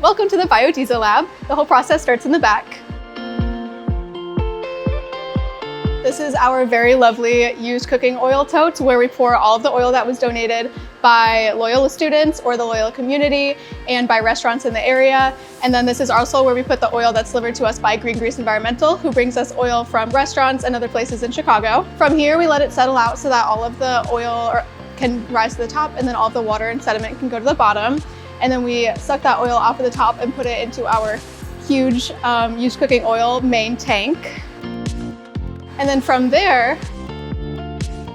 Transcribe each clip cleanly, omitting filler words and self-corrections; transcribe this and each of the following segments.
Welcome to the Biodiesel Lab. The whole process starts in the back. This is our very lovely used cooking oil totes where we pour all of the oil that was donated by Loyola students or the Loyola community and by restaurants in the area. And then this is also where we put the oil that's delivered to us by Green Grease Environmental, who brings us oil from restaurants and other places in Chicago. From here, we let it settle out so that all of the oil can rise to the top and then all of the water and sediment can go to the bottom. And then we suck that oil off of the top and put it into our huge used cooking oil main tank. And then from there,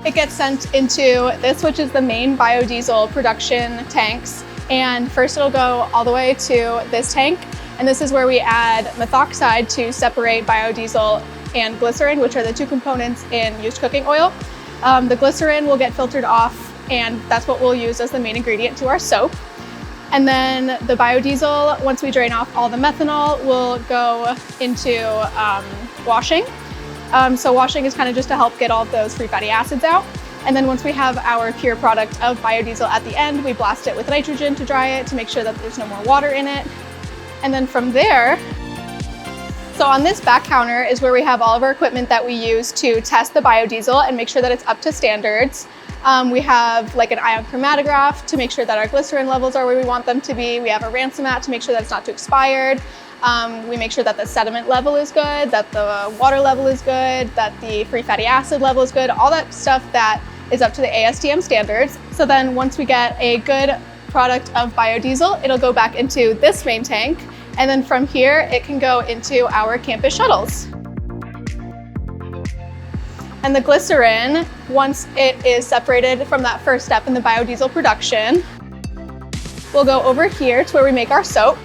it gets sent into this, which is the main biodiesel production tanks. And first it'll go all the way to this tank. And this is where we add methoxide to separate biodiesel and glycerin, which are the two components in used cooking oil. The glycerin will get filtered off, and that's what we'll use as the main ingredient to our soap. And then the biodiesel, once we drain off all the methanol, will go into washing. So washing is kind of just to help get all of those free fatty acids out. And then once we have our pure product of biodiesel at the end, we blast it with nitrogen to dry it to make sure that there's no more water in it. And then from there, so on this back counter is where we have all of our equipment that we use to test the biodiesel and make sure that it's up to standards. We have like an ion chromatograph to make sure that our glycerin levels are where we want them to be. We have a ransomat to make sure that it's not too expired. We make sure that the sediment level is good, that the water level is good, that the free fatty acid level is good, all that stuff that is up to the ASTM standards. So then once we get a good product of biodiesel, it'll go back into this main tank. And then from here, it can go into our campus shuttles. And the glycerin, once it is separated from that first step in the biodiesel production, will go over here to where we make our soap.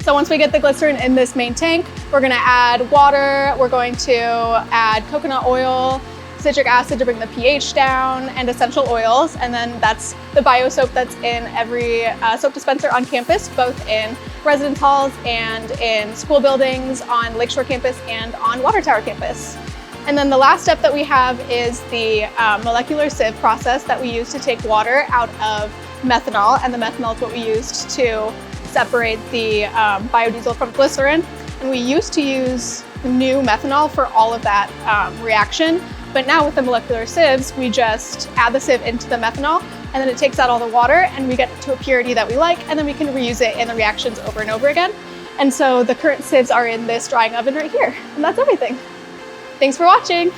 So once we get the glycerin in this main tank, we're gonna add water, we're going to add coconut oil, citric acid to bring the pH down, and essential oils. And then that's the bio soap that's in every soap dispenser on campus, both in residence halls and in school buildings, on Lakeshore campus and on Water Tower campus. And then the last step that we have is the molecular sieve process that we use to take water out of methanol. And the methanol is what we used to separate the biodiesel from glycerin. And we used to use new methanol for all of that reaction. But now with the molecular sieves, we just add the sieve into the methanol, and then it takes out all the water and we get to a purity that we like, and then we can reuse it in the reactions over and over again. And so the current sieves are in this drying oven right here. And that's everything. Thanks for watching.